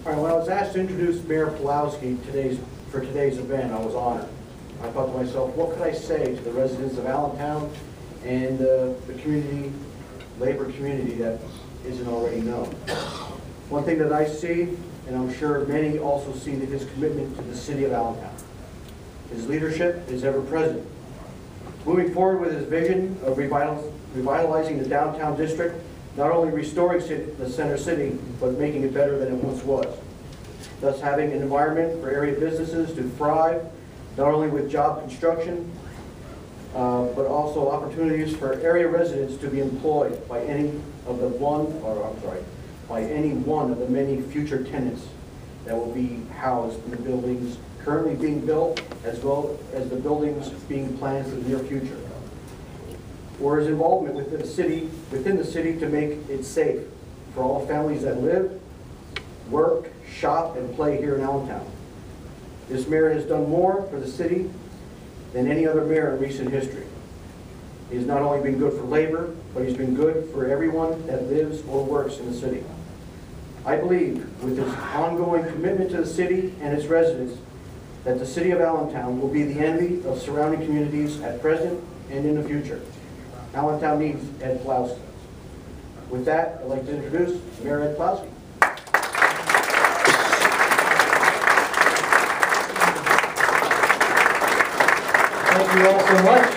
All right, when I was asked to introduce Mayor Pawlowski for today's event, I was honored. I thought to myself, what could I say to the residents of Allentown and the community, labor community that isn't already known? One thing that I see, and I'm sure many also see, that his commitment to the city of Allentown. His leadership is ever present. Moving forward with his vision of revitalizing the downtown district, not only restoring the center city, but making it better than it once was. Thus having an environment for area businesses to thrive, not only with job construction, but also opportunities for area residents to be employed by any one of the many future tenants that will be housed in the buildings currently being built, as well as the buildings being planned for the near future. Or his involvement within the city to make it safe for all families that live, work, shop, and play here in Allentown. This mayor has done more for the city than any other mayor in recent history. He has not only been good for labor, but he's been good for everyone that lives or works in the city. I believe with his ongoing commitment to the city and its residents that the city of Allentown will be the envy of surrounding communities at present and in the future. Allentown needs Ed Pawlowski. With that, I'd like to introduce Mayor Ed Pawlowski. Thank you all so much.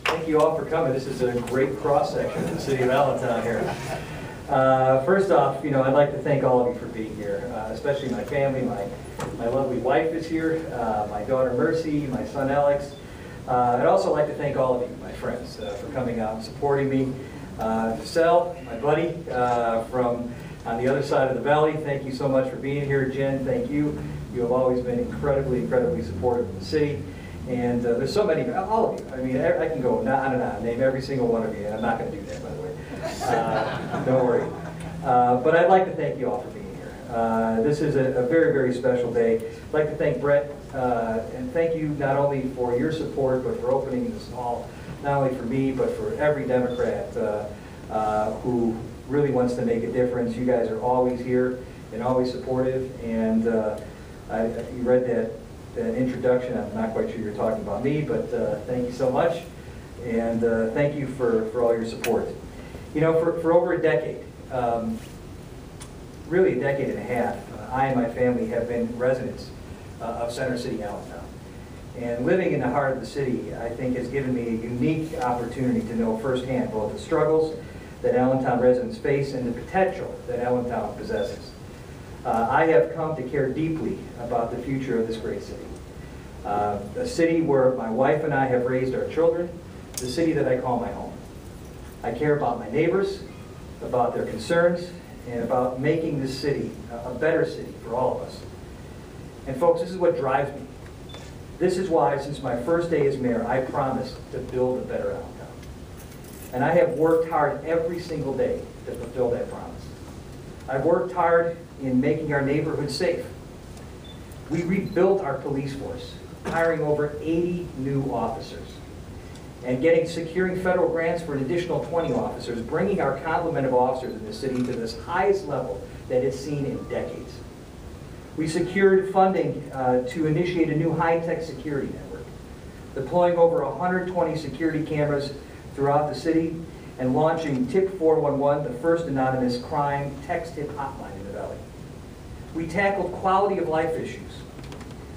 Thank you all for coming. This is a great cross-section of the city of Allentown here. First off, I'd like to thank all of you for being here, especially my family. My lovely wife is here, my daughter Mercy, my son Alex. I'd also like to thank all of you, my friends, for coming out and supporting me. Sal, my buddy from on the other side of the valley, thank you so much for being here. Jen, thank you. You have always been incredibly supportive of the city. And there's so many, all of you. I mean, I can go on and on, name every single one of you, and I'm not going to do that, by the way. Don't worry. But I'd like to thank you all for being here. This is a very special day. I'd like to thank Brett, and thank you not only for your support, but for opening this hall, not only for me, but for every Democrat who really wants to make a difference. You guys are always here and always supportive, and you read that introduction. I'm not quite sure you're talking about me, but thank you so much, and thank you for all your support. For over a decade, really a decade and a half, I and my family have been residents of Center City, Allentown. And living in the heart of the city, I think, has given me a unique opportunity to know firsthand both the struggles that Allentown residents face and the potential that Allentown possesses. I have come to care deeply about the future of this great city. A city where my wife and I have raised our children, the city that I call my home. I care about my neighbors, about their concerns, and about making this city a better city for all of us. And folks, this is what drives me. This is why, since my first day as mayor, I promised to build a better Allentown. And I have worked hard every single day to fulfill that promise. I've worked hard in making our neighborhood safe. We rebuilt our police force, hiring over 80 new officers, and securing federal grants for an additional 20 officers, bringing our complement of officers in the city to this highest level that it's seen in decades. We secured funding to initiate a new high-tech security network, deploying over 120 security cameras throughout the city, and launching Tip 411, the first anonymous crime text tip hotline in the valley. We tackled quality of life issues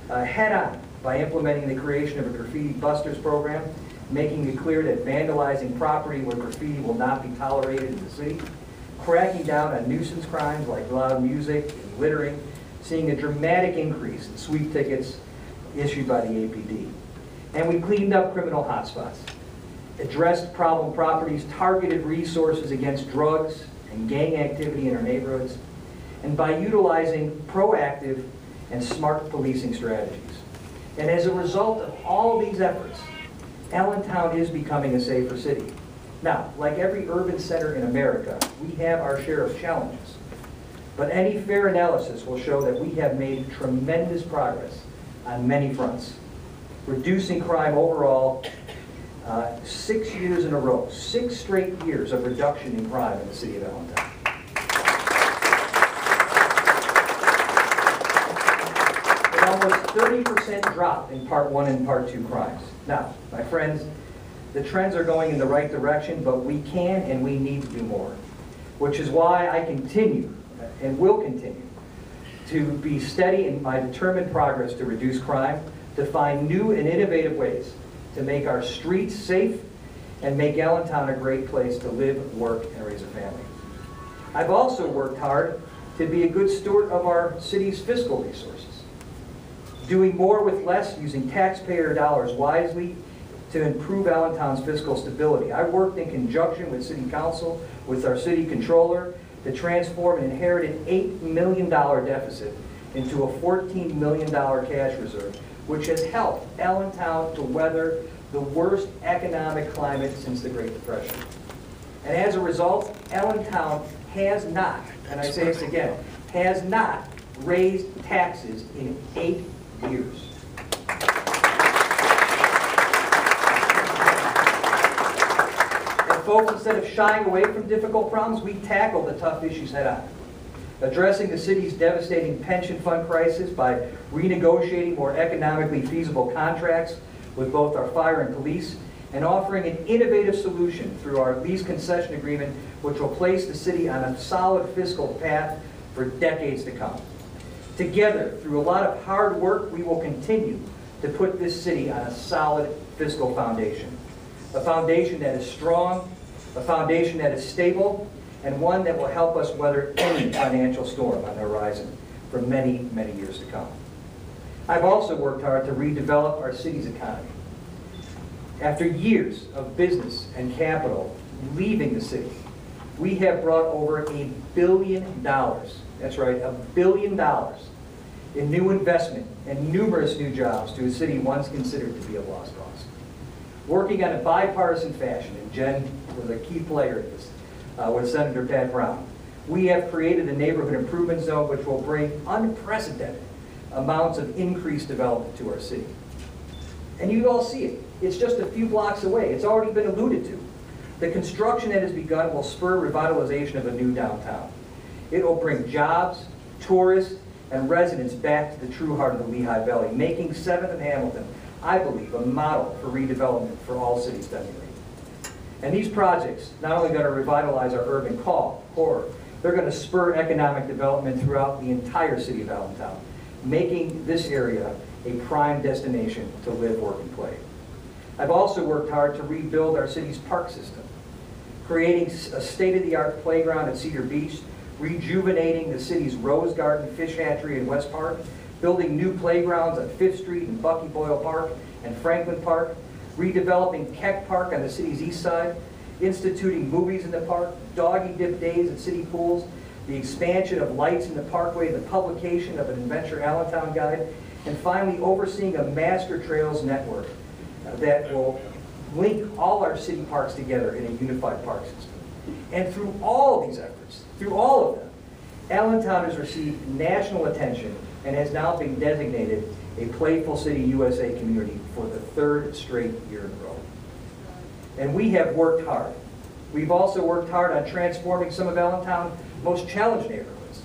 head-on by implementing the creation of a graffiti busters program, making it clear that vandalizing property where graffiti will not be tolerated in the city, cracking down on nuisance crimes like loud music and littering, seeing a dramatic increase in sweep tickets issued by the APD. And we cleaned up criminal hotspots, addressed problem properties, targeted resources against drugs and gang activity in our neighborhoods, and by utilizing proactive and smart policing strategies. And as a result of all these efforts, Allentown is becoming a safer city. Now, like every urban center in America, we have our share of challenges. But any fair analysis will show that we have made tremendous progress on many fronts, reducing crime overall 6 years in a row, 6 straight years of reduction in crime in the city of Allentown. An almost 30% drop in Part 1 and Part 2 crimes. Now, my friends, the trends are going in the right direction, but we can and we need to do more, which is why I continue and will continue to be steady in my determined progress to reduce crime, to find new and innovative ways to make our streets safe and make Allentown a great place to live, work, and raise a family. I've also worked hard to be a good steward of our city's fiscal resources, doing more with less, using taxpayer dollars wisely to improve Allentown's fiscal stability. I worked in conjunction with City Council, with our City Controller, to transform an inherited $8 million deficit into a $14 million cash reserve, which has helped Allentown to weather the worst economic climate since the Great Depression. And as a result, Allentown has not, and I say this again, has not raised taxes in 8 years. And folks, instead of shying away from difficult problems, we tackle the tough issues head on. Addressing the city's devastating pension fund crisis by renegotiating more economically feasible contracts with both our fire and police, and offering an innovative solution through our lease concession agreement, which will place the city on a solid fiscal path for decades to come. Together, through a lot of hard work, we will continue to put this city on a solid fiscal foundation. A foundation that is strong, a foundation that is stable, and one that will help us weather any financial storm on the horizon for many, many years to come. I've also worked hard to redevelop our city's economy. After years of business and capital leaving the city, we have brought over $1 billion, that's right, $1 billion in new investment and numerous new jobs to a city once considered to be a lost cause. Working on a bipartisan fashion, and Jen was a key player in this, with Senator Pat Brown, we have created a neighborhood improvement zone which will bring unprecedented amounts of increased development to our city. And you all see it. It's just a few blocks away. It's already been alluded to. The construction that has begun will spur revitalization of a new downtown. It will bring jobs, tourists, and residents back to the true heart of the Lehigh Valley, making 7th and Hamilton, I believe, a model for redevelopment for all cities to emulate. And these projects not only going to revitalize our urban core, they're going to spur economic development throughout the entire city of Allentown, making this area a prime destination to live, work, and play. I've also worked hard to rebuild our city's park system, creating a state-of-the-art playground at Cedar Beach, rejuvenating the city's Rose Garden Fish Hatchery in West Park, building new playgrounds on 5th Street and Bucky Boyle Park and Franklin Park, redeveloping Keck Park on the city's east side, instituting movies in the park, doggy dip days at city pools, the expansion of lights in the parkway, the publication of an Adventure Allentown guide, and finally overseeing a master trails network that will link all our city parks together in a unified park system. And through all these efforts, through all of them, Allentown has received national attention and has now been designated a Playful City USA community for the 3rd straight year in a row. And we have worked hard. We've also worked hard on transforming some of Allentown's most challenged neighborhoods,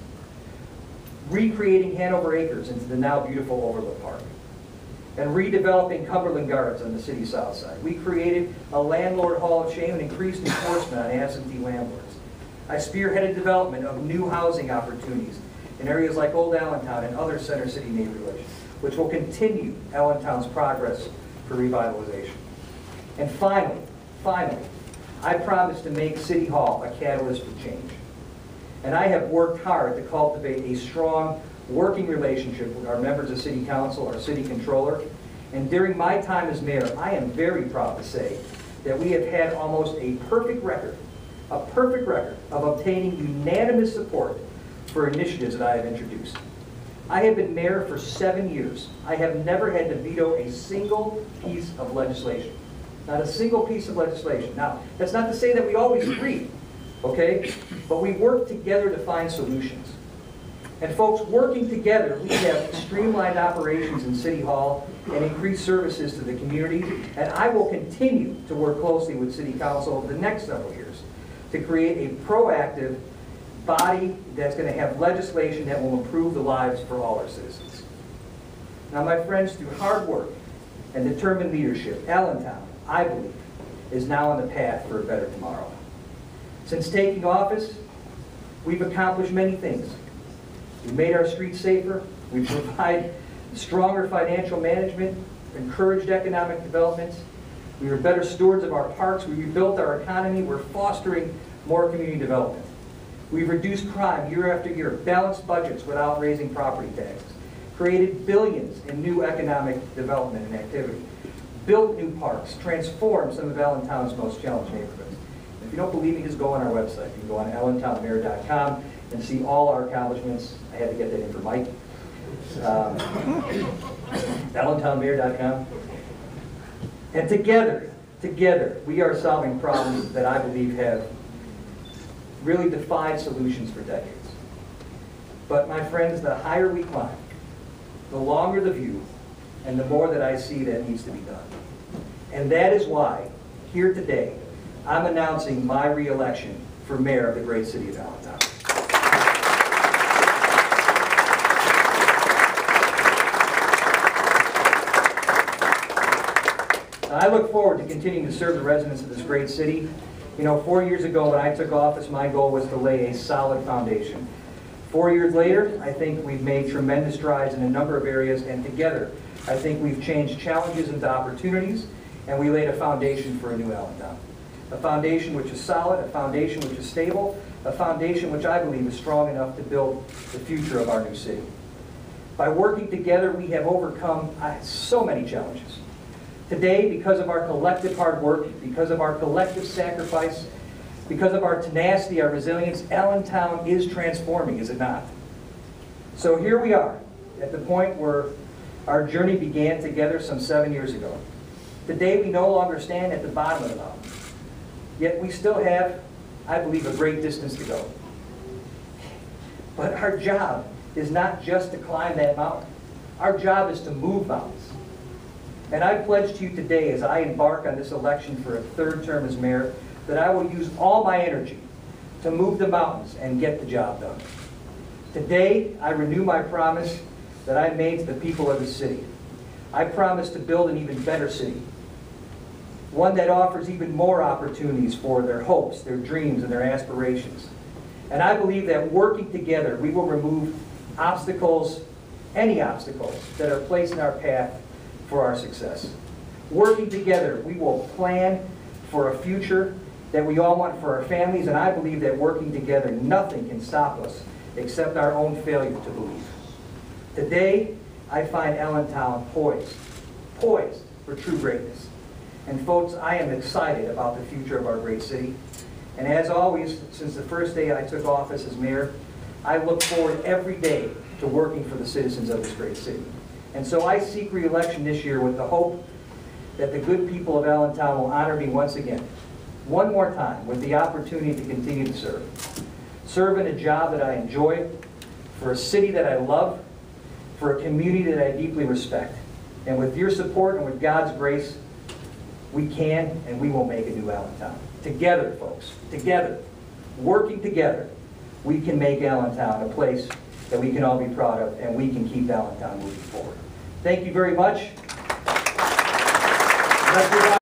recreating Hanover Acres into the now beautiful Overlook Park, and redeveloping Cumberland Gardens on the city's south side. We created a landlord hall of shame and increased enforcement on absentee landlords. I spearheaded development of new housing opportunities in areas like Old Allentown and other Center City neighborhoods, which will continue Allentown's progress for revitalization. And finally, I promised to make City Hall a catalyst for change. And I have worked hard to cultivate a strong working relationship with our members of City Council, our City Controller. And during my time as mayor, I am very proud to say that we have had almost a perfect record of obtaining unanimous support for initiatives that I have introduced. I have been mayor for 7 years. I have never had to veto a single piece of legislation. Not a single piece of legislation. Now, that's not to say that we always agree, okay? But we work together to find solutions. And folks, working together, we have streamlined operations in City Hall and increased services to the community. And I will continue to work closely with City Council over the next several years to create a proactive body that's going to have legislation that will improve the lives for all our citizens. Now, my friends, through hard work and determined leadership, Allentown, I believe, is now on the path for a better tomorrow. Since taking office, we've accomplished many things. We've made our streets safer, we've provided stronger financial management, encouraged economic development, we were better stewards of our parks, we rebuilt our economy, we're fostering more community development. We've reduced crime year after year, balanced budgets without raising property taxes, created billions in new economic development and activity, built new parks, transformed some of Allentown's most challenged neighborhoods. If you don't believe me, just go on our website. You can go on allentownmayor.com and see all our accomplishments. I had to get that in for Mike. allentownmayor.com. And together, we are solving problems that I believe have really defied solutions for decades. But my friends, the higher we climb, the longer the view, and the more that I see that needs to be done. And that is why, here today, I'm announcing my re-election for mayor of the great city of Allentown. I look forward to continuing to serve the residents of this great city. You know, 4 years ago when I took office, my goal was to lay a solid foundation. 4 years later, I think we've made tremendous strides in a number of areas, and together, I think we've changed challenges into opportunities, and we laid a foundation for a new Allentown. A foundation which is solid, a foundation which is stable, a foundation which I believe is strong enough to build the future of our new city. By working together, we have overcome so many challenges. Today, because of our collective hard work, because of our collective sacrifice, because of our tenacity, our resilience, Allentown is transforming, is it not? So here we are, at the point where our journey began together some 7 years ago. Today, we no longer stand at the bottom of the mountain. Yet we still have, I believe, a great distance to go. But our job is not just to climb that mountain. Our job is to move mountains. And I pledge to you today, as I embark on this election for a third term as mayor, that I will use all my energy to move the mountains and get the job done. Today, I renew my promise that I made to the people of the city. I promise to build an even better city, one that offers even more opportunities for their hopes, their dreams, and their aspirations. And I believe that working together, we will remove obstacles, any obstacles that are placed in our path for our success. Working together, we will plan for a future that we all want for our families, and I believe that working together, nothing can stop us except our own failure to believe. Today, I find Allentown poised for true greatness. And folks, I am excited about the future of our great city. And as always, since the first day I took office as mayor, I look forward every day to working for the citizens of this great city. And so I seek re-election this year with the hope that the good people of Allentown will honor me once again, one more time, with the opportunity to continue to serve. Serve in a job that I enjoy, for a city that I love, for a community that I deeply respect. And with your support and with God's grace, we can and we will make a new Allentown. Together, folks, together, working together, we can make Allentown a place that we can all be proud of, and we can keep Allentown moving forward. Thank you very much. Let's